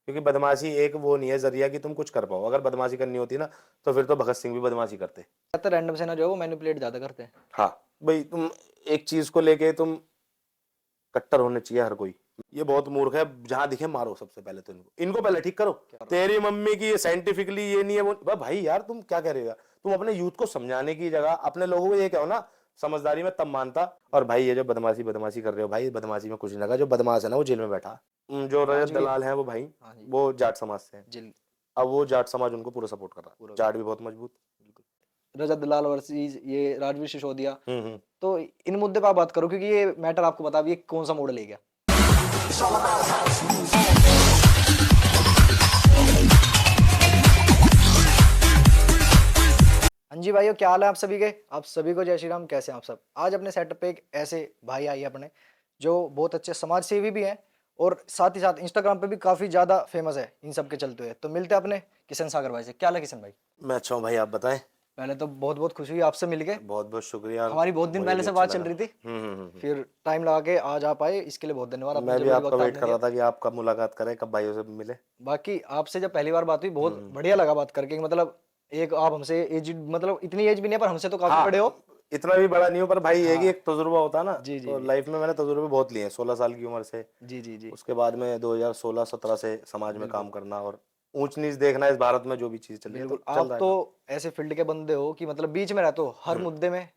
क्योंकि बदमाशी एक वो नहीं है जरिया कि तुम कुछ कर पाओ। अगर बदमाशी करनी होती ना तो फिर तो भगत सिंह भी बदमाशी करते। ज्यादातर रैंडम से ना जो है वो मैनिपुलेट ज्यादा करते हैं। हाँ भाई, तुम एक चीज को लेके तुम कट्टर होने चाहिए हर कोई। ये बहुत मूर्ख है, जहां दिखे मारो सबसे पहले तो इनको पहले ठीक करो। तेरी मम्मी की ये साइंटिफिकली ये नहीं है वो, भाई यार तुम क्या कह रहे हो यार? तुम अपने यूथ को समझाने की जगह अपने लोगों को ये कहो ना समझदारी में, तब मानता। और भाई ये जो बदमाशी बदमाशी कर रहे हो, भाई बदमाशी में कुछ नहीं लगा। जो बदमाश है ना वो जेल में बैठा। जो रजत राजवीर। दलाल है वो भाई, हाँ जी। वो जाट समाज से है। जिल अब वो जाट समाज उनको पूरा सपोर्ट कर रहा पूरा है, जाट भी बहुत मजबूत। बिल्कुल। रजत दलाल वर्सेस ये राजवीर सिसोदिया। हम्म। तो इन मुद्दे पर आप बात करो, क्योंकि ये मैटर आपको बता भी कौन सा मोड़ ले गया। हाँ जी भाइयों, क्या हाल है आप सभी के? आप सभी को जय श्री राम। कैसे हैं आप सब? आज अपने सेटअप पे एक ऐसे भाई आई है अपने, जो बहुत अच्छे समाज सेवी भी हैं और साथ ही साथ इंस्टाग्राम पे भी काफी ज्यादा फेमस है इन सब के चलते हुए। तो मिलते हैं अपने किशन सागर भाई से। क्या हाल है किशन भाई? मैं अच्छा हूँ भाई, आप बताएं। पहले तो बहुत बहुत खुशी हुई आपसे मिलके। बहुत बहुत शुक्रिया। हमारी बहुत दिन मुझे पहले भी से अच्छा बात चल लगा। रही थी, हम्म। फिर टाइम लगा के आज आप आए, इसके लिए बहुत धन्यवाद। अपना मैं भी जरूरी आपका वक्त वेट आपने कर दिया। रहा था कि आप कब मुलाकात करें, कब भाइयों से मिले। बाकी आपसे जब पहली बार बात हुई बहुत हम्म। बढ़िया लगा बात करके। मतलब एक आप हमसे एज, मतलब इतनी एज भी नहीं है पर हमसे तो काफी बड़े हाँ, हो। इतना भी बड़ा नहीं हो, पर भाई ये कि हाँ एक तजुर्बा होता है ना। जी जी तो जी लाइफ में मैंने तजुर्बे बहुत लिए हैं 16 साल की उम्र से। जी जी जी उसके बाद में 2016-17 से समाज में काम बिल्कुल करना और ऊंच नीच देखना इस भारत में, जो भी चीज चल रही है, बिल्कुल। तो चल आप रहा है तो काम। ऐसे फील्ड के बंदे हो कि मतलब बीच में रहते हो हर हम्म, मुद्दे में,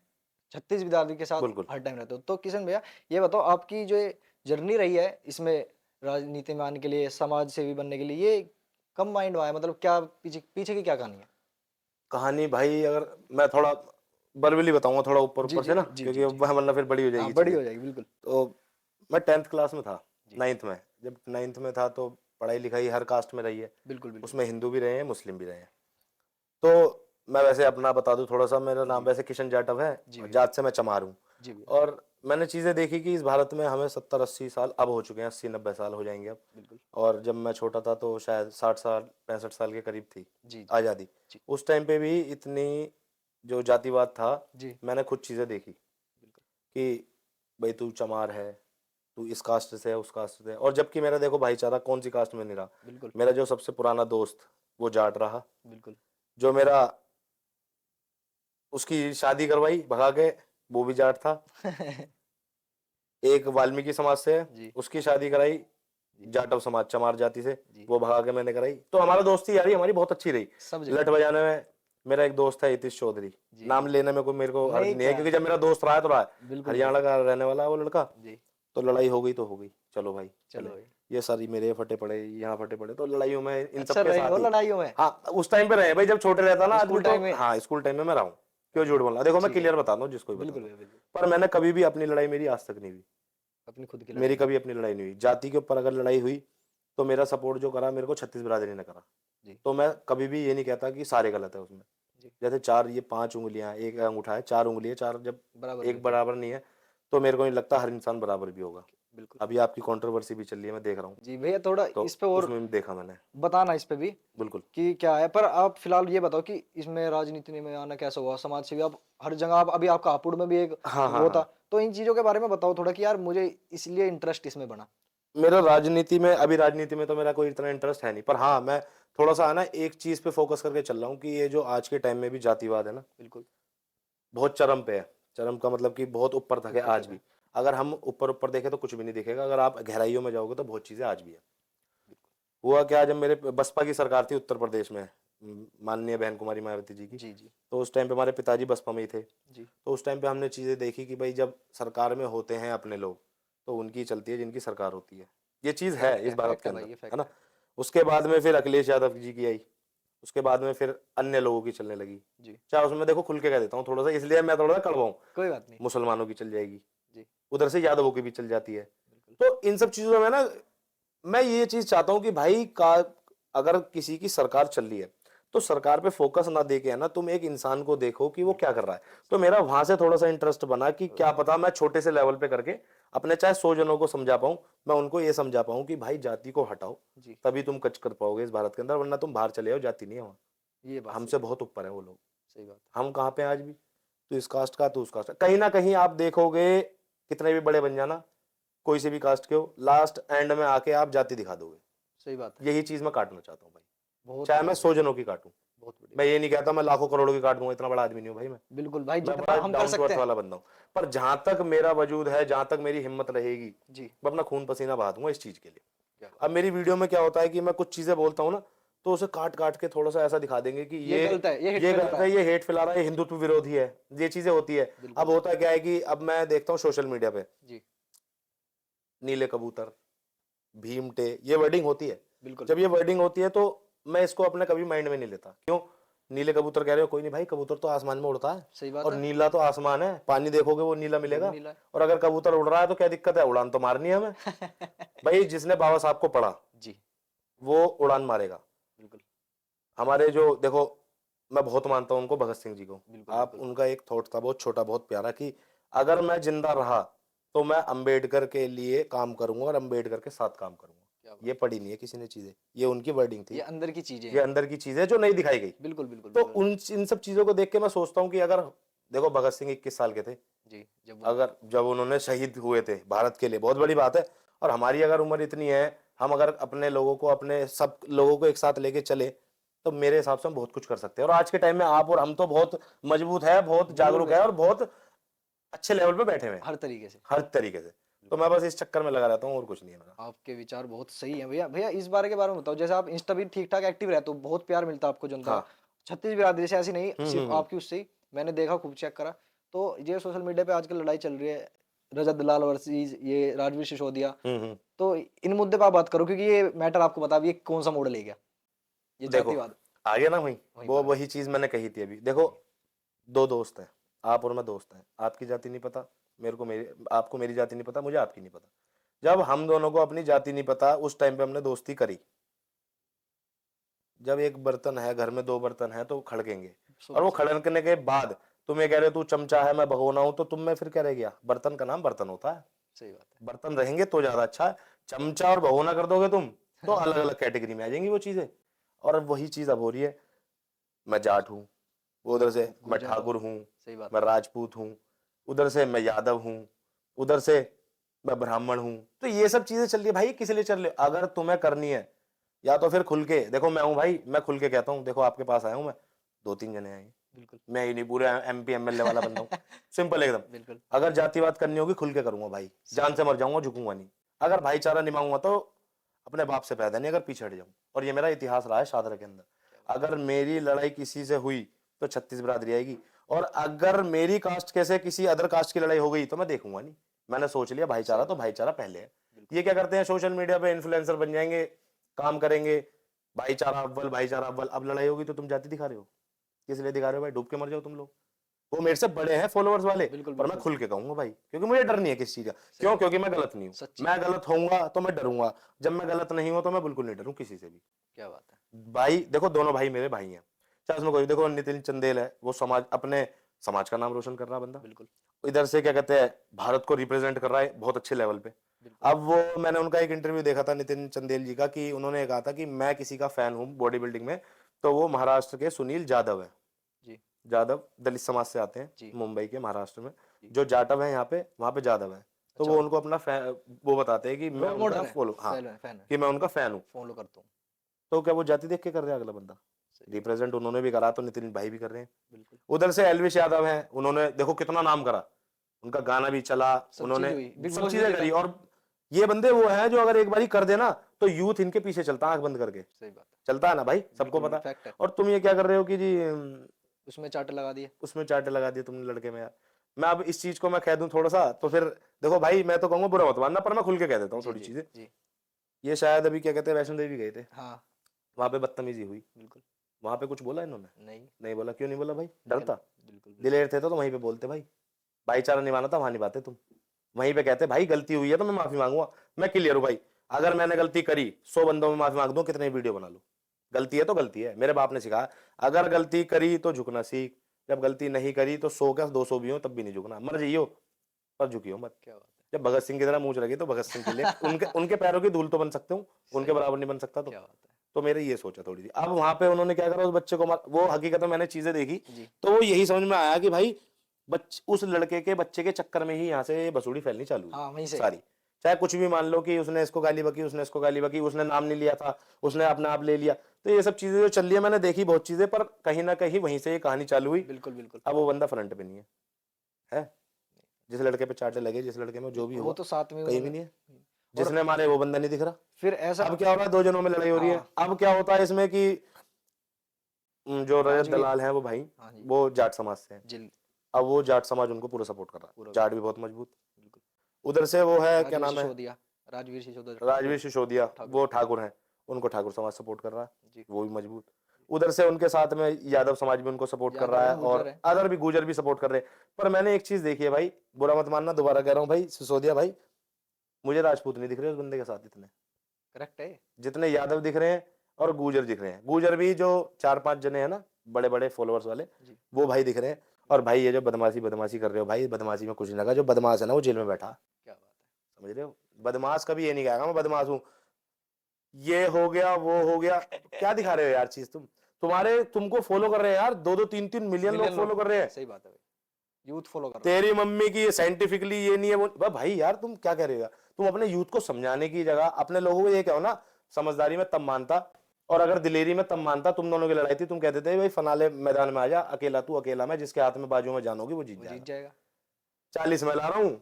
छत्तीस विद्यार्थी के साथ बिल्कुल। हर टाइम रहते हो। तो किशन भैया ये बताओ, आपकी जो जर्नी रही है इसमें राजनीति में आने के लिए, समाज सेवी बनने के लिए, ये कब माइंड में आया? मतलब क्या पीछे पीछे की क्या कहानी है? कहानी भाई अगर मैं थोड़ा बरबली बताऊंगा, थोड़ा ऊपर जी ऊपर जी से ना, जी जी क्योंकि जी। वरना फिर बड़ी हो हाँ जाएगी बड़ी चीजें। हो जाएगी बिल्कुल। तो मैं 10th क्लास में था, जी 9th में। जब 9th में था तो पढ़ाई लिखाई हर कास्ट में रही है। बिल्कुल बिल्कुल। उसमें हिंदू भी रहे हैं, मुस्लिम भी रहे हैं। तो मैं वैसे अपना बता दूं थोड़ा सा, मेरा नाम जी वैसे किशन जाटव है जी और भैया। जात से मैं चमार हूँ। जी भैया। और मैंने चीज़ें देखी कि इस भारत में हमें 70-80 साल अब हो चुके हैं, 80-90 साल हो जाएंगे अब। बिल्कुल। और जब मैं छोटा था तो शायद 60 साल 65 साल के करीब थी जी जी आज़ादी। जी उस टाइम पे भी इतनी जो जातिवाद था, जी मैंने खुद चीज़ें देखी बिल्कुल कि भाई तू चमार है, तू इस कास्ट से है, उस कास्ट से है। और जबकि मेरा देखो भाईचारा कौन सी कास्ट में नहीं रहा। बिल्कुल मेरा जो सबसे पुराना दोस्त वो जाट रहा, बिल्कुल। जो मेरा उसकी शादी करवाई भगा के वो भी जाट था। एक वाल्मीकि समाज से है, जी उसकी शादी कराई जी जाटव समाज चमार जाति से, जी। वो भगा के मैंने कराई। तो हमारा दोस्ती यारी हमारी बहुत अच्छी रही। सब जगह। लठ बजाने में मेरा एक दोस्त है हितेश चौधरी, जी नाम जी। लेने में कोई मेरे को हर्ज नहीं नहीं है, क्या। क्योंकि जब मेरा दोस्त रहा है तो रहा है। बिल्कुल भाई। हरियाणा का रहने वाला है वो लड़का। जी। तो लड़ाई हो गई तो हो गई, चलो भाई चलो चले। भाई। ये सारी मेरे फटे पड़े, यहाँ फटे पड़े, तो लड़ाइयों में इन अच्छा सबके रहे हो साथ ही। लड़ाइयों में? हाँ, उस टाइम पे रहे भाई, जब छोटे रहता ना आदमी स्कूल तो। टाइम में? हाँ, स्कूल टाइम में मैं रहा हूँ। क्यों अच्छा। झूठ बोलना, देखो मैं ठीक है। क्लियर बता रहा हूँ जिसको भी बिल्कुल बताता हूँ। भैया बिल्कुल। पर मैंने कभी भी अपनी लड़ाई मेरी आज तक नहीं हुई। अपनी खुद की मेरी लड़ाई नहीं। कभी अपनी लड़ाई नहीं हुई। जाति के ऊपर अगर लड़ाई हुई तो मेरा सपोर्ट जो करा मेरे को छत्तीस बिरादरी ने करा। जी तो मैं कभी भी ये नहीं कहता कि सारे गलत है उसमें। जी। जैसे चार ये 5 उंगलियां एक अंगूठा है, 4 उंगलियां, चार जब बराबर भी एक होती है। बराबर नहीं है, तो मेरे को नहीं लगता हर इंसान बराबर भी होगा। बिल्कुल। अभी आपकी कंट्रोवर्सी भी चल रही है, मैं देख रहा हूँ। जी भैया, थोड़ा तो इस पे और उसमें भी देखा मैंने। बताना इस पे भी बिल्कुल। कि क्या है। पर आप फिलहाल ये बताओ कि इसमें राजनीति में आना कैसा हुआ, समाज सेवी आप हर जगह, आप अभी आपका हापुड़ में भी एक हाँ हाँ वो था। हाँ। तो इन चीजों के बारे में बताओ थोड़ा कि यार मुझे इसलिए इंटरेस्ट इसमें बना। मेरा राजनीति में, अभी राजनीति में तो मेरा कोई इतना इंटरेस्ट है नहीं, पर हाँ मैं थोड़ा सा है ना एक चीज पे फोकस करके चल रहा हूँ कि ये जो आज के टाइम में भी जातिवाद है ना, बिल्कुल। बहुत चरम पे है। चरम का मतलब कि बहुत ऊपर तक है ऊपर आज तक है। भी। अगर हम ऊपर ऊपर देखें तो कुछ भी नहीं दिखेगा, अगर आप गहराइयों में जाओगे तो बहुत चीजें आज भी है। हुआ क्या, जब मेरे बसपा की सरकार थी उत्तर प्रदेश में, माननीय बहन कुमारी मायावती जी की, जी जी तो उस टाइम पे हमारे पिताजी बसपा में ही थे। जी। तो उस टाइम पे हमने चीजें देखी कि भाई जब सरकार में होते हैं अपने लोग, तो उनकी चलती है जिनकी सरकार होती है। ये चीज है इस भारत फैक्ट के है अंदर, भाई, ये है फैक्ट ना। है। उसके बाद में फिर अखिलेश यादव जी की आई। उसके बाद में फिर अन्य लोगों की चलने लगी। जी। चाहे उसमें देखो खुल के कह देता हूँ थोड़ा सा, इसलिए मैं थोड़ा सा कड़वा हूँ। कोई बात नहीं। मुसलमानों की चल जाएगी, जी उधर से यादवों की भी चल जाती है। बिल्कुल। तो इन सब चीजों में ना मैं ये चीज चाहता हूँ कि भाई का अगर किसी की सरकार चल रही है तो सरकार पे फोकस ना देके है ना, तुम एक इंसान को देखो कि वो क्या बिल्कुल कर रहा है। तो मेरा वहां से थोड़ा सा इंटरेस्ट बना कि क्या पता मैं छोटे से लेवल पे करके अपने चाहे 100 जनों को समझा पाऊं, मैं उनको ये समझा पाऊं कि भाई जाति को हटाओ, जी। तभी तुम कच कर पाओगे इस भारत के अंदर, वरना तुम बाहर चले जाओ, जाति नहीं है वहां। ये बात सही हमसे है। बहुत ऊपर है वो लोग। सही बात हम कहाँ पे हैं आज भी? तू इस कास्ट का, तू उस कास्ट का, कहीं ना कहीं आप देखोगे कितने भी बड़े बन जाना, कोई से भी कास्ट के हो, लास्ट एंड में आके आप जाति दिखा दोगे। सही बात है। यही चीज मैं काटना चाहता हूँ भाई, बहुत चाहे मैं बढ़िया, 100 जनों की काटूं। बहुत बढ़िया। मैं ये नहीं कहता मैं लाखों करोड़ों की काट दूंगा, इतना बड़ा आदमी नहीं हूँ भाई मैं बिल्कुल भाई, मैं जितना बड़ा हम कर डाउन टू सकते अर्थ हैं। वाला बंदा हूँ। पर जहां तक मेरा वजूद है, जहां तक मेरी हिम्मत रहेगी, जी। मैं अपना खून पसीना बहा दूंगा इस चीज के लिए। क्या बात। अब मेरी वीडियो में क्या होता है कि मैं कुछ चीजें बोलता हूँ ना, तो उसे काट काट के थोड़ा सा ऐसा दिखा देंगे कि ये गलत है, ये हिट ये फैला गलत रहा है, है। ये हेट फैला रहा है, ये हिंदुत्व विरोधी है, ये चीजें होती है। बिल्कुल। अब होता क्या है कि अब मैं देखता हूँ सोशल मीडिया पे जी। नीले कबूतर, भीमटे, ये वर्डिंग होती है। बिल्कुल। जब ये वर्डिंग होती है तो मैं इसको अपने कभी माइंड में नहीं लेता। क्यों? नीले कबूतर कह रहे हो, कोई नहीं भाई, कबूतर तो आसमान में उड़ता है सही बात और है। नीला तो आसमान है, पानी देखोगे वो नीला वो भी मिलेगा। नीला और अगर कबूतर उड़ रहा है तो क्या दिक्कत है, उड़ान तो मारनी है हमें। है। भाई जिसने बाबा साहब को पढ़ा जी। वो उड़ान मारेगा। बिल्कुल हमारे जो देखो, मैं बहुत मानता हूं उनको, भगत सिंह जी को। बिल्कुल। आप बिल्कुल उनका एक थॉट था बहुत छोटा बहुत प्यारा कि अगर मैं जिंदा रहा तो मैं अंबेडकर के लिए काम करूंगा और अंबेडकर के साथ काम करूंगा। क्या ये बात। पढ़ी नहीं है किसी ने चीजें, ये उनकी वर्डिंग ये थी। अंदर की चीजें ये हैं। अंदर की चीज है जो नहीं दिखाई गई। बिल्कुल बिल्कुल तो बिल्कुल। उन इन सब चीजों को देख के मैं सोचता हूँ कि अगर देखो भगत सिंह 21 साल के थे, जी। जब अगर जब उन्होंने शहीद हुए थे भारत के लिए, बहुत बड़ी बात है। और हमारी अगर उम्र इतनी है, हम अगर अपने लोगों को, अपने सब लोगों को एक साथ लेके चले तो मेरे हिसाब से हम बहुत कुछ कर सकते हैं। और आज के टाइम में आप और हम तो बहुत मजबूत है, बहुत बिल्कुल जागरूक है भाई, और बहुत अच्छे लेवल पे बैठे हुए हैं हर तरीके से। हर तरीके से। तो मैं बस इस चक्कर में लगा रहता हूँ और कुछ नहीं है मेरा। आपके विचार बहुत सही हैं भैया। भैया इस बारे के बारे में बताओ, जैसे आप इंस्टा भी ठीक ठाक एक्टिव रहते हो, बहुत प्यार मिलता है आपको जनता हाँ। का। छत्तीस बिरादरी से ऐसी नहीं, सिर्फ हम्म। आपकी उससे ही मैंने देखा, खूब चेक करा। तो ये सोशल मीडिया पे आजकल लड़ाई चल रही है, रजत दलाल वर्सेस ये राजवीर सिसोदिया। हम्म। तो इन मुद्दे पर आप बात करो, क्योंकि ये मैटर आपको बता, ये कौन सा मोड़ ले गया, ये देखो जातिवाद। आ गया ना वही, वहीं वो पर वही चीज मैंने कही थी अभी। देखो दो दोस्त हैं, आप और मैं दोस्त हैं, आपकी जाति नहीं पता मेरे को, मेरी आपको मेरी जाति नहीं पता, मुझे आपकी नहीं पता। जब हम दोनों को अपनी जाति नहीं पता उस टाइम पे हमने दोस्ती करी। जब एक बर्तन है घर में, दो बर्तन है तो खड़केंगे। और वो 100%। खड़कने के बाद तुम ये कह रहे हो तू चमचा है मैं भगोना हूं, तो तुम में फिर क्या रह गया? बर्तन का नाम बर्तन होता है। सही बात बर्तन रहेंगे तो ज्यादा अच्छा है। चमचा और भगोना कर दोगे तुम तो अलग अलग कैटेगरी में आ जाएंगी वो चीजें। और अब वही चीज अब हो रही है। मैं जाट हूँ, वो उधर से है। मैं गुर्जर हो। ठाकुर हूँ, सही बात मैं है। राजपूत हूँ, उधर से मैं यादव हूँ, उधर से मैं ब्राह्मण हूँ। तो ये सब चीजें चल रही है भाई, किस लिए चल रही है? अगर तुम्हें करनी है या तो फिर खुल के देखो। मैं हूँ भाई, मैं खुल के कहता हूँ, देखो आपके पास आया हूँ मैं, दो तीन जने आए, बिल्कुल। मैं ही नहीं पूरे MP MLA वाला बंदा हूँ। सिंपल एकदम। बिल्कुल। अगर जातिवाद करनी होगी खुल के करूंगा भाई, जान से मर जाऊंगा, झुकूंगा नहीं। अगर भाईचारा निभाऊंगा तो अपने बाप से पैदा नहीं, अगर पीछे हट जाऊं। और ये मेरा इतिहास रहा है शादरा के अंदर। अगर मेरी लड़ाई किसी से हुई तो 36 बिरादरी आएगी। और अगर मेरी कास्ट कैसे किसी अदर कास्ट की लड़ाई हो गई तो मैं देखूंगा नहीं। मैंने सोच लिया भाईचारा तो भाईचारा पहले है। ये क्या करते हैं सोशल मीडिया पे, इन्फ्लुएंसर बन जाएंगे, काम करेंगे, भाईचारा अव्वल भाईचारा अव्वल। अब लड़ाई होगी तो तुम जाति दिखा रहे हो, किस लिए दिखा रहे हो भाई? डूब के मर जाओ तुम लोग। वो मेरे से बड़े हैं फॉलोअर्स वाले, बिल्कुल पर मैं बिल्कुल। खुल के कहूंगा भाई, क्योंकि मुझे डर नहीं है किसी चीज का। क्यों? क्योंकि मैं गलत नहीं हूँ। सच्ची। मैं गलत होऊंगा तो मैं डरूंगा, जब मैं गलत नहीं हूं तो मैं बिल्कुल नहीं डरूं किसी से भी। क्या बात है। भाई देखो, दोनों भाई मेरे भाई हैं, चाहे उसमें कोई। देखो नितिन चंदेल है, वो समाज, अपने समाज का नाम रोशन कर रहा बंदा। बिल्कुल इधर से क्या कहते हैं, भारत को रिप्रेजेंट कर रहा है बहुत अच्छे लेवल पे। बिल्कुल। अब वो मैंने उनका एक इंटरव्यू देखा था नितिन चंदेल जी का, कि उन्होंने कहा था कि मैं किसी का फैन हूँ बॉडी बिल्डिंग में, तो वो महाराष्ट्र के सुनील जाधव है। जी जाधव दलित समाज से आते हैं, जी। मुंबई के, महाराष्ट्र में। जी। जो जाटव है यहाँ पे, वहां पे जाधव है। तो अच्छा, वो उनको अपना वो बताते हैं कि मैं रोल उनका मॉडल है। फॉलो, हाँ, फैन है, फैन है। कि मैं उनका फैन हूँ। फॉलो करता हूँ। तो क्या वो जाति देख के कर रहे हैं? अगला बंदा सही। रिप्रेजेंट उन्होंने भी करा, तो नितिन भाई भी कर रहे हैं। बिल्कुल। उधर से एलविश यादव हैं, उन्होंने देखो कितना नाम करा, उनका गाना भी चला, सब उन्होंने चीज हुई, बिग सब बॉस भी चीजें जीता। करी। और ये बंदे वो हैं जो अगर एक बारी कर देना तो यूथ इनके पीछे चलता है आंख बंद करके। सही बात है। चलता है ना भाई, सबको बिल्कुल पता है। फैक्ट है। और तुम ये क्या कर रहे हो कि जी उसमें चार्ट लगा दिए। उसमें चार्टे लगा दिए तुमने लड़के में। यार मैं अब इस चीज को मैं कह दूं थोड़ा सा, तो फिर देखो भाई, मैं तो कहूंगा बुरा मत मानना, पर मैं खुल के कह देता हूँ जी थोड़ी जी चीजें। जी। ये शायद अभी क्या कहते हैं, वैष्णो देवी गए थे, हाँ। वहां पे बदतमीजी हुई। बिल्कुल। वहां पे कुछ बोला इन्होंने? नहीं। नहीं बोला। क्यों नहीं बोला भाई? निकल। डरता? बिल्कुल बिल्कुल। दिलेर थे तो वहीं पे बोलते भाई। भाईचारा निभाना था वहां निभाते तुम। वहीं पे कहते भाई गलती हुई है तो मैं माफी मांगूंगा, मैं क्लियर हूँ भाई। अगर मैंने गलती करी 100 बंदों में माफी मांग दूं, कितने वीडियो बना लूं, गलती है तो गलती है। मेरे बाप ने सिखाया, अगर गलती करी तो झुकना सीख, जब गलती नहीं करी तो 100 क्या 200 भी हो तब भी नहीं झुकना। मर जाइयो पर झुकियो मत। क्या बात है। जब भगत सिंह की तरह मूंछ लगी तो भगत सिंह के लिए उनके उनके पैरों की धूल तो बन सकते हूँ, उनके बराबर नहीं बन सकता। क्या बात है। तो मेरे ये सोचा थोड़ी सी। अब वहां पे उन्होंने क्या करा, उस बच्चे को वो हकीकत में मैंने चीजें देखी जी। तो वो यही समझ में आया कि भाई उस लड़के के बच्चे के चक्कर में ही यहाँ से बसूड़ी फैलनी चालू हुई हाँ वहीं से। सारी। चाहे कुछ भी मान लो कि उसने इसको गाली बकी, उसने इसको गाली बकी, उसने नाम नहीं लिया था, उसने अपने आप ले लिया, तो ये सब चीजें जो चल रही है मैंने देखी बहुत चीजें, पर कहीं ना कहीं वहीं से ये कहानी चालू हुई। बिल्कुल बिल्कुल। अब वो बंदा फ्रंट पे नहीं है जिस लड़के पे चाटे लगे, जिस लड़के में जो भी वो हुआ, तो साथ में कहीं भी उन्होंने। नहीं है। और जिसने मारे वो बंदा नहीं दिख रहा। फिर ऐसा। अब क्या हो रहा है, दो जनों में लड़ाई हो रही है। हाँ। अब क्या होता है इसमें कि जो रजत राजवीर। दलाल है वो भाई, हाँ जी। वो जाट समाज से है। जिल। अब वो जाट समाज उनको पूरा सपोर्ट कर रहा है, पूरा। जाट भी बहुत मजबूत। बिल्कुल। उधर से वो है, क्या राजवीर नाम है, सिसोदिया। राजवीर सिसोदिया राजवीर सिसोदिया, ठाकुर। वो ठाकुर हैं, उनको ठाकुर समाज सपोर्ट कर रहा है, जी। वो भी मजबूत। उधर से उनके साथ में यादव समाज भी उनको सपोर्ट कर यादव रहा है, है, गुर्जर और है। अदर भी गुर्जर भी सपोर्ट कर रहे हैं। पर मैंने एक चीज देखी है भाई, बुरा मत मानना, दोबारा कह रहा हूँ भाई, सिसोदिया भाई, मुझे राजपूत नहीं दिख रहे उस बंदे के साथ इतने, करेक्ट है। जितने यादव दिख रहे हैं और गुर्जर दिख रहे हैं। गुर्जर भी जो 4-5 जने हैं ना, बड़े बड़े फॉलोअर्स वाले, जी। वो भाई दिख रहे हैं। और भाई ये जो बदमाशी बदमाशी कर रहे हो भाई, बदमाशी में कुछ नहीं लगा, जो बदमाश है ना वो जेल में बैठा, क्या बात है। समझ रहे हो। बदमाश कभी ये नहीं कहेगा मैं बदमाश हूँ, ये हो गया वो हो गया, क्या दिखा रहे हो यार चीज तुम्हारे, तुमको फॉलो कर रहे हैं यार, 2-2 3-3 मिलियन लोग फॉलो कर रहे हैं। सही बात है भाई। यूथ फॉलो कर रहा है। तेरी मम्मी की ये साइंटिफिकली ये नहीं है वो, भाई यार तुम क्या कह रहे हो यार? तुम अपने यूथ को समझाने की जगह अपने लोगों को ये कहो ना, समझदारी में तब मानता, और अगर दिलेरी में तब मानता। तुम दोनों की लड़ाई थी, तुम कहते थे भाई फनाले मैदान में आ जा, अकेला तू अकेला मैं, जिसके हाथ में बाजू में जान होगी वो जीत वो जीत जाएगा। जाएगा। 40 मैं ला रहा हूँ,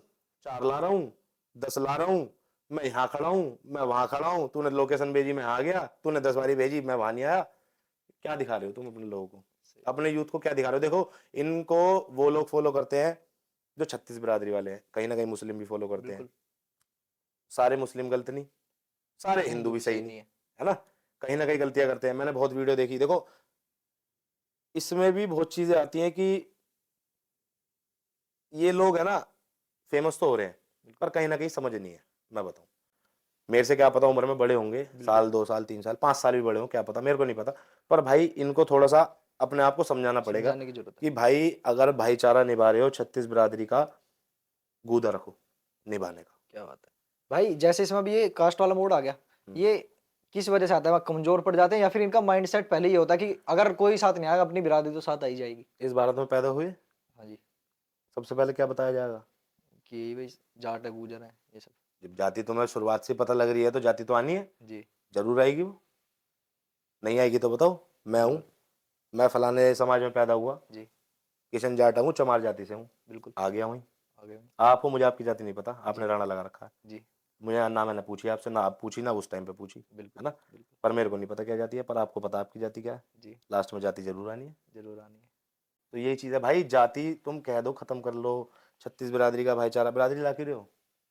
4 ला रहा हूँ, 10 ला रहा हूँ, मैं यहाँ खड़ा हूँ, मैं वहां खड़ा हूँ, तूने लोकेशन भेजी मैं आ गया, तूने 10 बारी भेजी मैं वहां नहीं आया। क्या दिखा रहे हो तुम अपने लोगों को, अपने यूथ को क्या दिखा रहे हो? देखो इनको वो लोग फॉलो करते हैं जो 36 बिरादरी वाले हैं, कहीं ना कहीं मुस्लिम भी फॉलो करते हैं। बिल्कुल। सारे मुस्लिम गलत नहीं, सारे हिंदू भी सही नहीं, है। है ना, कहीं ना कहीं गलतियां करते हैं। मैंने बहुत वीडियो देखी, देखो इसमें भी बहुत चीजें आती हैं कि ये लोग है ना फेमस तो हो रहे हैं, पर कहीं ना कहीं समझ नहीं है। मैं बताऊं, मेरे से क्या पता उम्र में बड़े होंगे, साल 2 साल 3 साल 5 साल भी बड़े हों, क्या पता, मेरे को नहीं पता। पर भाई इनको थोड़ा सा अपने आप को समझाना पड़ेगा समझाने की जरूरत है। कि भाई अगर भाईचारा निभा रहे हो, 36 बिरादरी का गूदा रखो निभाने का। क्या बात है भाई। जैसे इसमें भी ये कास्ट वाला मोड आ गया, ये किस वजह से आता है? वहाँ कमजोर पड़ जाते हैं या फिर इनका माइंडसेट पहले ही होता है कि अगर कोई साथ नहीं आएगा अपनी बिरादरी तो साथ आई जाएगी? इस भारत में पैदा हुए, हाँ जी। सबसे पहले क्या बताया जाएगा? कि भाई जाट है, गुजर है, ये सब। जब जाति तुम्हें शुरुआत से पता लग रही है तो जाति तो आनी है, जी। जरूर आएगी। वो नहीं आएगी तो बताओ, मैं हूँ, मैं फलाने समाज में पैदा हुआ, जी। किशन जाट हूँ, चमार जाति से हूँ, बिल्कुल। आ गया वहीं। आगे। आपको, मुझे आपकी जाति नहीं पता, आपने राणा लगा रखा है। जी। मुझे ना मैंने पूछी आपसे, ना आप पूछी, ना उस टाइम पे पूछी, बिल्कुल है ना। बिल्कुल। पर मेरे को नहीं पता क्या जाति है, पर आपको पता आपकी जाति क्या है। जी। लास्ट में जाति जरूर आनी है। जरूर आनी है। तो यही चीज है भाई, जाति तुम कह दो खत्म कर लो, 36 बिरादरी का भाईचारा, बिरादरी ला क्यों रहे हो?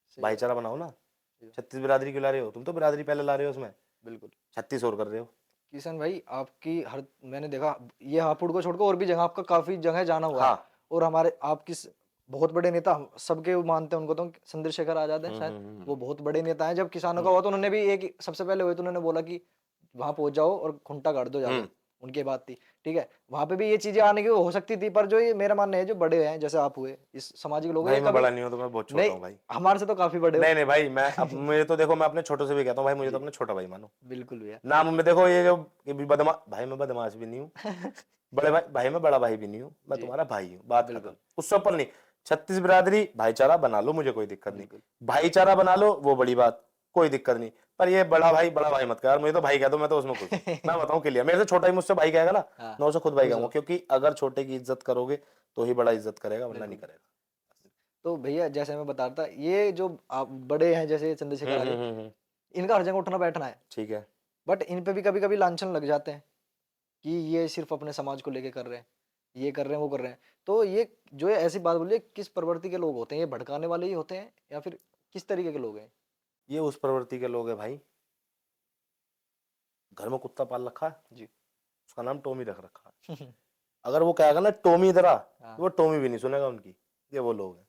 सही बात। भाईचारा बनाओ ना। सही बात। 36 बिरादरी क्यों ला रहे हो? तुम तो बिरादरी पहले ला रहे हो उसमें, बिल्कुल। 36 और कर रहे हो। किशन भाई आपकी हर, मैंने देखा ये हापुड़ को छोड़कर और भी जगह आपका काफी जगह जाना हुआ है। हाँ। और हमारे आपकी बहुत बड़े नेता, हम सबके वो मानते हैं उनको, तो चंद्रशेखर आजाद है शायद, वो बहुत बड़े नेता हैं। जब किसानों का हुआ तो उन्होंने भी एक सबसे पहले हुए तो उन्होंने बोला कि वहां पहुंच जाओ और खुंटा गाड़ दो जाके। उनकी बात थी, ठीक है। वहां पे भी ये चीजें आने की हो सकती थी, पर जो ये मेरा मानना है, जो बड़े हैं जैसे आप हुए, इस सामाजिक लोग हैं, भाई ये मैं कभी बड़ा नहीं हूँ तो मैं बहुत छोटा नहीं, हूँ भाई। हमारे से तो काफी बड़े हो। नहीं नहीं भाई, मैं अब मुझे तो देखो, मैं अपने छोटों से भी कहता हूँ भाई, मुझे तो जी। अपने छोटा भाई मानो। बिल्कुल भैया। नाम में देखो ये जो बदमाश भाई, मैं बदमाश भी नहीं हूँ, बड़े भाई भाई मैं बड़ा भाई भी नहीं हूँ, मैं जी। तुम्हारा भाई हूँ, बात खत्म, बिल्कुल। उससे ऊपर नहीं। 36 बिरादरी भाईचारा बना लो, मुझे कोई दिक्कत नहीं, बिल्कुल। भाईचारा बना लो, वो बड़ी बात, कोई दिक्कत नहीं। पर ये बड़ा भाई मत कर, मुझे तो भाई कह दो, मैं तो उसमें खुश हूँ। मैं बताऊं क्लियर, मेरे से छोटा ही मुझसे भाई कहेगा ना, हाँ। मैं उसे खुद भाई खुश कहूंगा, हो। क्योंकि अगर छोटे की इज्जत करोगे तो ही बड़ा इज्जत करेगा, वरना नहीं बिल्कुल। करेगा। तो भैया जैसे मैं बता रहा था, ये जो आप बड़े हैं जैसे चंद्रशेखर आजाद, इनका हर जगह उठना बैठना है, ठीक है। बट इन पे भी कभी कभी लांछन लग जाते हैं कि ये सिर्फ अपने समाज को लेके कर रहे हैं, ये कर रहे हैं, वो कर रहे हैं। तो ये जो ये ऐसी बात बोलिए, किस प्रवृत्ति के लोग होते हैं? ये भड़काने वाले ही होते हैं या फिर किस तरीके के लोग हैं? ये उस प्रवृत्ति के लोग हैं भाई, घर में कुत्ता पाल रखा है, जी। उसका नाम टॉमी रख रखा है, अगर वो कहेगा ना टॉमी इधर आ, हाँ। तो वो टॉमी भी नहीं सुनेगा उनकी। ये वो लोग हैं।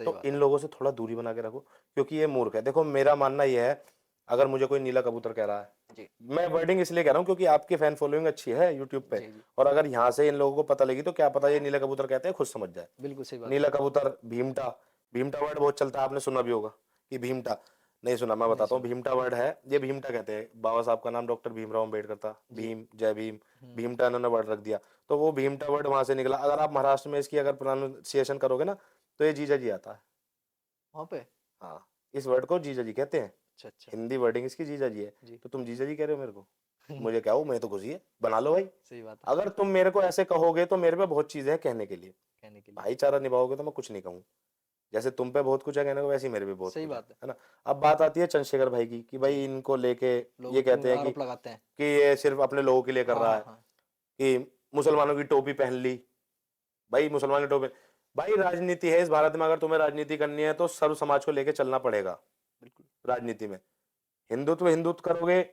सही तो बात इन है। लोगों से थोड़ा दूरी बना के रखो, क्योंकि ये मूर्ख है। देखो मेरा मानना ये है, अगर मुझे कोई नीला कबूतर कह रहा है, जी। मैं वर्डिंग इसलिए कह रहा हूँ क्योंकि आपकी फैन फॉलोइंग अच्छी है यूट्यूब पे, जी। जी। और अगर यहाँ से इन लोगों को पता लगी तो क्या पता ये नीला कबूतर कहते हैं खुद समझ जाए। बिल्कुल सही बात है। नीला कबूतर, भीमटा, भीमटा वर्ड बहुत चलता है, आपने सुना भी होगा कि भीमटा, नहीं सुना, मैं बताता हूँ। भीमटा वर्ड है, ये भीमटा कहते हैं, बाबा साहब का नाम डॉक्टर भीमराव अम्बेडकर था, भीम जय भीम, भीमटा इन्होंने वर्ड रख दिया, तो वो भीमटा वर्ड वहां से निकला। अगर आप महाराष्ट्र में इसकी अगर प्रोनाउंसिएशन करोगे ना, तो ये जीजा जी आता है। वहाँ पे हाँ, इस वर्ड को जीजा जी कहते हैं, अच्छा अच्छा हिंदी वर्डिंग इसकी जीजा जी है। जी। तो तुम जीजा जी कह रहे हो मेरे को, मुझे क्या हो, मैं तो खुशी है, बना लो भाई। सही बात है। अगर तुम मेरे को ऐसे कहोगे तो मेरे पे बहुत चीजें हैं कहने के लिए, कहने के लिए भाईचारा निभाओगे तो मैं कुछ नहीं कहूँ। जैसे तुम पे बहुत कुछ है कहने को, वैसे ही मेरे पे बहुत सही कुछ बात है। है ना। अब बात आती है चंद्रशेखर भाई की कि जी भाई इनको लेके लोग ये क्यों कहते हैं आरोप लगाते हैं। कि ये सिर्फ अपने लोगों के लिए कर रहा हाँ है, हाँ कि मुसलमानों की टोपी पहन ली। भाई मुसलमान की टोपी, भाई राजनीति है इस भारत में, अगर तुम्हें राजनीति करनी है तो सर्व समाज को लेके चलना पड़ेगा। बिल्कुल राजनीति में हिंदुत्व हिंदुत्व करोगे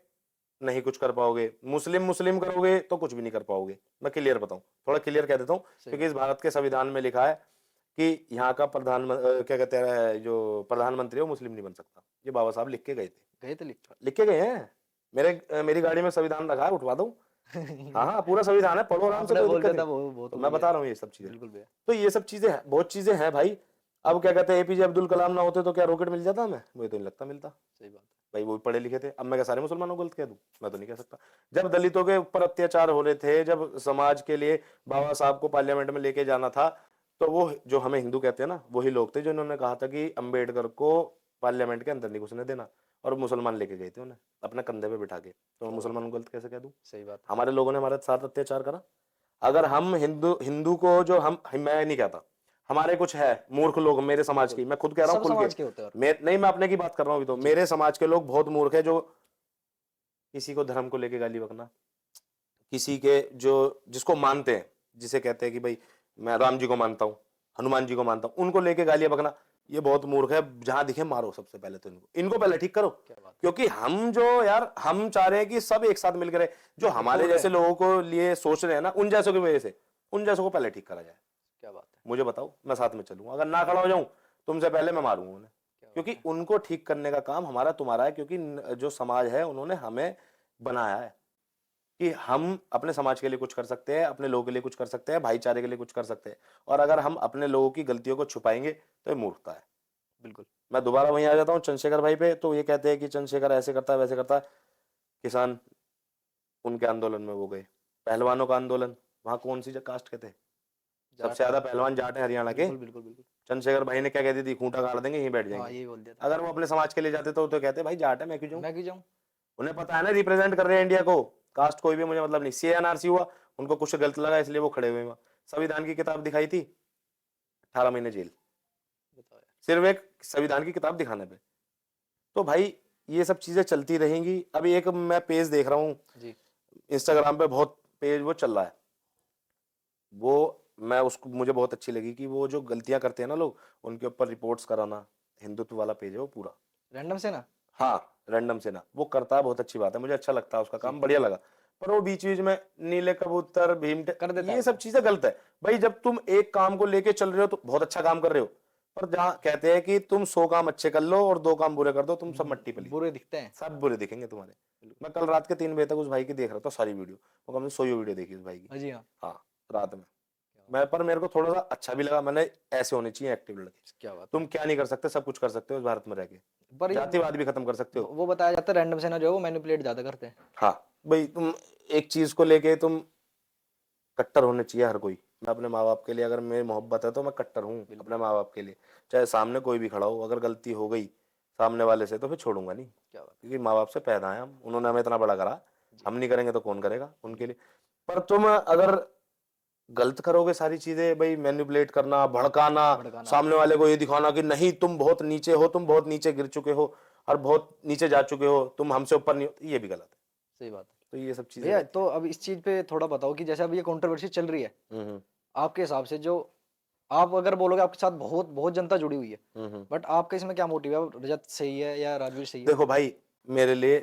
नहीं कुछ कर पाओगे, मुस्लिम मुस्लिम करोगे तो कुछ भी नहीं कर पाओगे। मैं क्लियर बताऊं, थोड़ा क्लियर कह देता हूं, सही क्योंकि इस भारत के संविधान में लिखा है कि यहाँ का क्या कहते हैं जो प्रधानमंत्री है वो मुस्लिम नहीं बन सकता। ये बाबा साहब लिख के गए थे, गए थे लिख लिख के गए हैं। मेरी गाड़ी में संविधान रखा है, उठवा दूं। हाँ हाँ, पूरा संविधान है, पढ़ो आराम से, आपने कोई बोल दिक्कत दिया था नहीं। वो बहुत तो वही मैं है। बता रहा हूँ ये सब चीजें। बिल्कुल भैया तो ये सब चीजें हैं, बहुत चीजें हैं भाई। अब क्या कहते हैं, एपीजे अब्दुल कलाम ना होते तो क्या रॉकेट मिल जाता हमें? मुझे तो नहीं लगता मिलता। सही बात है। भाई वो भी पढ़े लिखे थे। अब मैं क्या सारे मुसलमानों को गलत कह दूं? मैं तो नहीं कह सकता। जब दलितों के ऊपर अत्याचार हो रहे थे, जब समाज के लिए बाबा साहब को पार्लियामेंट में लेके जाना था, तो वो जो हमें हिंदू कहते हैं ना, वही लोग थे जिन्होंने कहा था कि अम्बेडकर को पार्लियामेंट के अंदर नहीं घुसने देना, और मुसलमान लेके गए थे उन्हें अपने कंधे पे बिठा के। तो मैं क्या बात मुसलमान को गलत कैसे कह दूं? सही बात है। हमारे लोगों ने हमारे साथ अत्याचार करा। अगर हम हिंदू हिंदू को जो मैं नहीं कहता, हमारे कुछ है मूर्ख लोग मेरे समाज बिल्कुल की, मैं खुद कह रहा हूँ सब खुल के, समाज के होते हैं और नहीं मैं अपने की बात कर रहा हूँ। तो जी मेरे समाज के लोग बहुत मूर्ख है, जो किसी को धर्म को लेके गाली बकना, किसी के जो जिसको मानते हैं, जिसे कहते हैं कि भाई मैं राम जी को मानता हूँ, हनुमान जी को मानता हूँ, उनको लेके गालियां बकना, ये बहुत मूर्ख है। जहां दिखे मारो सबसे पहले तो इनको पहले ठीक करो। क्या बात है। क्योंकि हम जो यार हम चाह रहे हैं कि सब एक साथ मिलकर रहे, जो हमारे बोल रहे जैसे हैं। लोगों को लिए सोच रहे हैं ना, उन जैसों की वजह से उन जैसों को पहले ठीक करा जाए। क्या बात है। मुझे बताओ, मैं साथ में चलूंगा। अगर ना खड़ा हो जाऊं तुमसे पहले मैं मारूंगा उन्हें, क्या बात क्योंकि है। उनको ठीक करने का काम हमारा तुम्हारा है। क्योंकि जो समाज है उन्होंने हमें बनाया है कि हम अपने समाज के लिए कुछ कर सकते हैं, अपने लोगों के लिए कुछ कर सकते हैं, भाईचारे के लिए कुछ कर सकते हैं। और अगर हम अपने लोगों की गलतियों को छुपाएंगे तो ये मूर्खता है। बिल्कुल मैं दोबारा वहीं आ जाता हूँ चंद्रशेखर भाई पे। तो ये कहते हैं कि चंद्रशेखर ऐसे करता है वैसे करता है। किसान उनके आंदोलन में वो गए, पहलवानों का आंदोलन, वहां कौन सी कास्ट के थे? जाट सबसे ज्यादा पहलवान जाट है हरियाणा के। बिल्कुल बिल्कुल बिल्कुल चंद्रशेखर भाई ने क्या कहती थी, खूंटा गाड़ देंगे यहीं बैठ हाँ जाएंगे। यही बोल दिया था। अगर वो अपने समाज के लिए जाते तो कहते भाई जाट है मैं क्यों जाऊं? मैं क्यों जाऊँ। उन्हें पता है ना रिप्रेजेंट कर रहे हैं इंडिया को, कास्ट कोई भी मुझे मतलब नहीं। सीएनआरसी हुआ, उनको कुछ गलत लगा इसलिए वो खड़े हुए वहां। संविधान की किताब दिखाई थी, 18 महीने जेल, बताओ यार। सिर्फ एक संविधान की किताब दिखाने पे। तो भाई ये सब चीजें चलती रहेंगी। अभी एक मैं पेज देख रहा हूँ जी इंस्टाग्राम पे, बहुत पेज वो चल रहा है, वो मैं उसको मुझे बहुत अच्छी लगी कि वो जो गलतियां करते हैं ना लोग, उनके ऊपर रिपोर्ट्स कराना। हिंदुत्व वाला पेज है वो पूरा। रैंडम से ना। हाँ, रैंडम से ना, वो करता है, बहुत अच्छी बात है, मुझे अच्छा लगता है उसका जी काम, बढ़िया लगा। पर वो बीच बीच में नीले कबूतर कर देता है ये सब वो। चीजें गलत है। भाई जब तुम एक काम को लेके चल रहे हो तो बहुत अच्छा काम कर रहे हो, पर जहाँ कहते हैं कि तुम 100 काम अच्छे कर लो और 2 काम बुरे कर दो, तुम सब मट्टी पली, बुरे दिखते हैं। सब बुरे दिखेंगे तुम्हारे। मैं कल रात के 3 बजे तक उस भाई की देख रहा था सारी वीडियो, वो कम से 100 वीडियो देखी उस भाई की। हाँ जी हाँ। हाँ, रात में। पर मेरे को थोड़ा सा अच्छा भी लगा, मैंने ऐसे होने चाहिए एक्टिव लड़के। क्या बात है। तुम क्या नहीं कर सकते, सब कुछ कर सकते हो इस भारत में रह के। पर ये जातिवाद भी खत्म कर सकते हो। वो बताया जाता है रैंडम से ना जो है वो मैनिपुलेट ज्यादा करते हैं। हाँ भाई, तुम एक चीज को लेके तुम कट्टर होने चाहिए हर कोई। मैं अपने माँ बाप के लिए, अगर मेरी मोहब्बत है तो मैं कट्टर हूँ अपने माँ बाप के लिए। चाहे सामने कोई भी खड़ा हो, अगर गलती हो गई सामने वाले से तो फिर छोड़ूंगा नहीं। क्या बात क्योंकि माँ बाप से पैदा है हम, उन्होंने हमें इतना बड़ा करा, हम नहीं करेंगे तो कौन करेगा उनके लिए। पर तुम अगर गलत करोगे सारी चीजें, भाई मैनिपुलेट करना, भड़काना, भड़काना। सामने वाले को ये दिखाना कि नहीं तुम बहुत नीचे हो, तुम बहुत नीचे गिर चुके हो और बहुत नीचे जा चुके हो, तुम हमसे ऊपर नहीं हो, ये भी गलत है। सही बात है। तो ये सब चीजें भैया रहती तो अब इस चीज पे थोड़ा बताओ कि जैसे अब ये कंट्रोवर्सी चल रही है हैं। आपके हिसाब से, जो आप अगर बोलोगे आपके साथ बहुत बहुत जनता जुड़ी हुई है, हम्म। बट आपका इसमें क्या मोटिव है, रजत सही है या राजवीर सही है। देखो भाई, मेरे लिए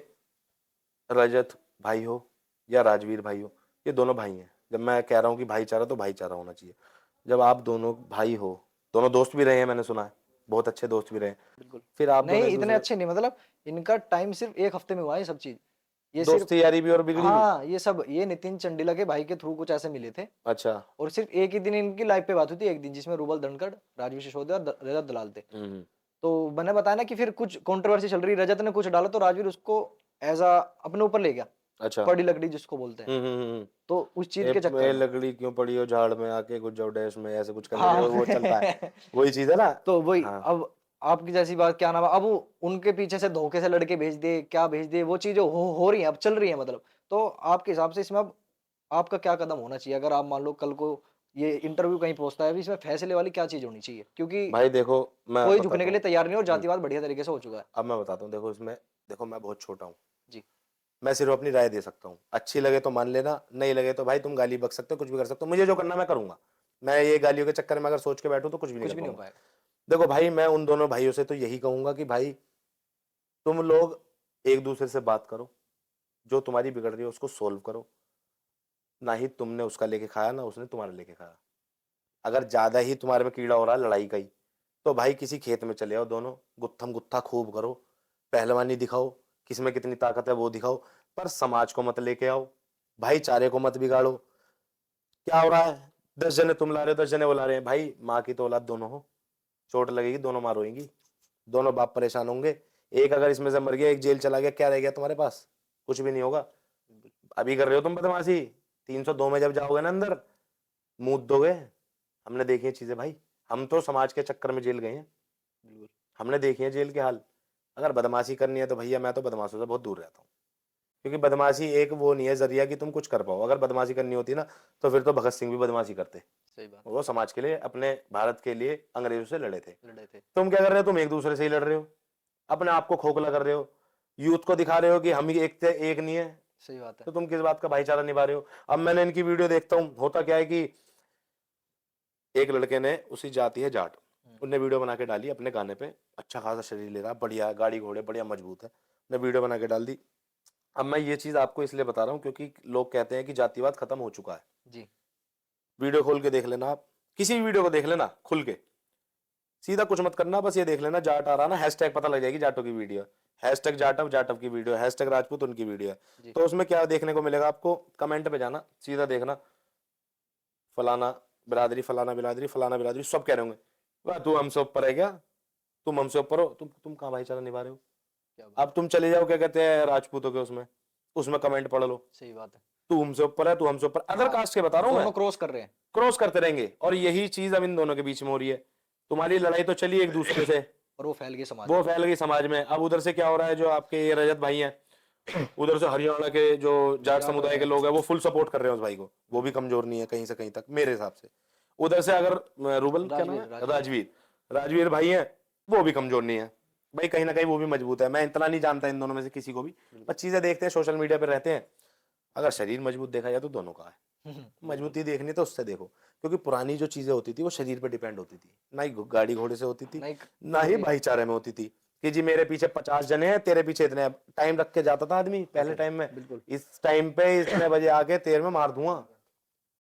रजत भाई हो या राजवीर भाई हो, ये दोनों भाई हैं। जब मैं कह रहा हूँ कि भाईचारा, तो भाईचारा होना चाहिए। जब आप दोनों भाई हो, दोनों दोस्त भी रहे हैं, मैंने सुना है बहुत अच्छे दोस्त भी रहे हैं, बिल्कुल। फिर आप नहीं दोनों एक इतने दूसरे, अच्छे नहीं, मतलब इनका टाइम सिर्फ एक हफ्ते में हुआ है ये सब चीज। ये सिर्फ दोस्ती यारी भी और बिगड़ी भी। हाँ ये सब ये नितिन चंडीला के भाई के थ्रू कुछ ऐसे मिले थे, अच्छा। और सिर्फ एक ही दिन इनकी लाइव पे बात हुई थी, एक दिन, जिसमें रूबल धनखड़, राजवीर सिसोदिया और रजत दलाल थे। हम्म। तो मैंने बताया ना कि फिर कुछ कंट्रोवर्सी चल रही, रजत ने कुछ डाला तो राजवीर उसको एज अ अपने ऊपर ले गया, अच्छा। पड़ी लकड़ी जिसको बोलते हैं। हम्म। तो उस चीज के चक्कर ए में लकड़ी क्यों पड़ी हो झाड़ में आके, कुछ जाओ डैश में, ऐसे कुछ करने के हाँ वो चलता है, वही चीज है ना। तो वही हाँ। अब आपकी जैसी बात क्या नाम है, अब वो उनके पीछे से धोखे से लड़के भेज दे, क्या भेज दे, वो चीजें हो रही हैं, अब चल रही हैं मतलब। तो आपके हिसाब से इसमें अब आपका क्या कदम होना चाहिए, अगर आप मान लो कल को ये इंटरव्यू कहीं पहुंचता है, अभी इसमें फैसले वाली क्या चीज होनी चाहिए, क्योंकि भाई देखो मैं कोई झुकने बताता के हूँ। लिए तैयार नहीं है और जातिवाद बढ़िया तरीके से हो चुका है। अब मैं बताता हूँ, देखो इसमें, देखो मैं बहुत छोटा हूँ, जी। मैं सिर्फ अपनी राय दे सकता हूँ। अच्छी लगे तो मान लेना, नहीं लगे तो भाई तुम गाली बक सकते हो, कुछ भी कर सकते हो, मुझे जो करना मैं करूंगा। मैं ये गालियों के चक्कर में अगर सोच के बैठूं तो कुछ भी नहीं कुछ कर भी नहीं हो पाऊंगा। पाएगा। देखो भाई, मैं उन दोनों भाइयों से तो यही कहूंगा कि भाई तुम लोग एक दूसरे से बात करो, जो तुम्हारी बिगड़ रही है उसको सोल्व करो। ना ही तुमने उसका लेके खाया, ना उसने तुम्हारा लेके खाया। अगर ज्यादा ही तुम्हारे में कीड़ा हो रहा है लड़ाई का ही, तो भाई किसी खेत में चले आओ, दोनों गुत्थम गुत्था खूब करो, पहलवानी दिखाओ, किसमें कितनी ताकत है वो दिखाओ, पर समाज को मत लेके आओ, भाईचारे को मत बिगाड़ो। क्या हो रहा है, 10 जने तुम ला रहे हो, 10 जने वो ला रहे हैं, भाई माँ की तो औलाद दोनों हो, चोट लगेगी, दोनों मार होंगी, दोनों बाप परेशान होंगे। एक अगर इसमें से मर गया, एक जेल चला गया, क्या रह गया तुम्हारे पास? कुछ भी नहीं होगा। अभी कर रहे हो तुम बदमाशी, 302 में जब जाओगे ना अंदर, मुंह दोगे। हमने देखी है चीजें भाई, हम तो समाज के चक्कर में जेल गए हैं, हमने देखी है जेल के हाल। अगर बदमाशी करनी है तो भैया मैं तो बदमाशों से बहुत दूर रहता हूँ, क्योंकि बदमाशी एक वो नहीं है जरिया कि तुम कुछ कर पाओ। अगर बदमाशी करनी होती ना तो फिर तो भगत सिंह भी बदमाशी करते। सही बात। वो समाज के लिए, अपने भारत के लिए अंग्रेजों से लड़े थे। लड़े थे। तुम क्या कर रहे हो, तुम एक दूसरे से ही लड़ रहे हो, अपने आप को खोखला कर रहे हो, यूथ को दिखा रहे हो कि हम ही एक थे, एक नहीं है। सही बात है। तो तुम किस बात का भाईचारा निभा रहे हो? अब मैंने इनकी वीडियो देखता हूँ, होता क्या है कि एक लड़के ने, उसी जाति है जाट, उनने वीडियो बना के डाली अपने गाने पे, अच्छा खासा शरीर ले रहा, बढ़िया गाड़ी घोड़े, बढ़िया मजबूत है, ने वीडियो बना के डाल दी। अब मैं ये चीज आपको इसलिए बता रहा हूँ क्योंकि लोग कहते हैं कि जातिवाद खत्म हो चुका है। जी। वीडियो खोल के देख लेना, आप किसी भी वीडियो को देख लेना खुल के, सीधा कुछ मत करना, बस ये देख लेना जाट आ रहा ना, हैशटैग पता लग जाएगी जाटों की वीडियो, हैशटैग जाटव जाटव की वीडियो, हैशटैग राजपूत उनकी वीडियो है। तो उसमें क्या देखने को मिलेगा आपको? कमेंट पे जाना, सीधा देखना, फलाना बिरादरी, फलाना बिरादरी, फलाना बिरादरी, सब कह रहे होंगे वाह तू हमसे ऊपर है क्या, तुम हमसे ऊपर हो, तुम कहाँ भाईचारा निभा रहे हो? अब तुम चले जाओ, क्या कहते हैं, राजपूतों के उसमें, उसमें कमेंट पढ़ लो, सही बात है। तू हमसे ऊपर है, तू हमसे ऊपर। अदर कास्ट के बता रहा हूँ दोनों मैं, क्रॉस कर रहे हैं। क्रॉस करते रहेंगे, और यही चीज अब इन दोनों के बीच में हो रही है। तुम्हारी लड़ाई तो चली एक दूसरे से, और वो फैल गई समाज वो में। फैल गई समाज में। अब उधर से क्या हो रहा है, जो आपके ये रजत भाई हैं, उधर से हरियाणा के जो जाट समुदाय के लोग हैं, वो फुल सपोर्ट कर रहे हैं उस भाई को, वो भी कमजोर नहीं है कहीं से कहीं तक मेरे हिसाब से। उधर से अगर रूबल, क्या नाम है, राजवीर, राजवीर भाई हैं, वो भी कमजोर नहीं है भाई, कहीं ना कहीं वो भी मजबूत है। मैं इतना नहीं जानता इन दोनों में से किसी को भी, पर चीजें देखते हैं, सोशल मीडिया पे रहते हैं। अगर शरीर मजबूत देखा जाए तो दोनों का है, मजबूती देखनी तो उससे देखो, क्योंकि पुरानी जो चीजें होती थी वो शरीर पे डिपेंड होती थी, ना ही गाड़ी घोड़े से होती थी, ना ही भाईचारे में होती थी कि जी मेरे पीछे 50 जने हैं, तेरे पीछे इतने। टाइम रख के जाता था आदमी पहले टाइम में, इस टाइम पे इतने बजे आके तेरे में मार दूंगा,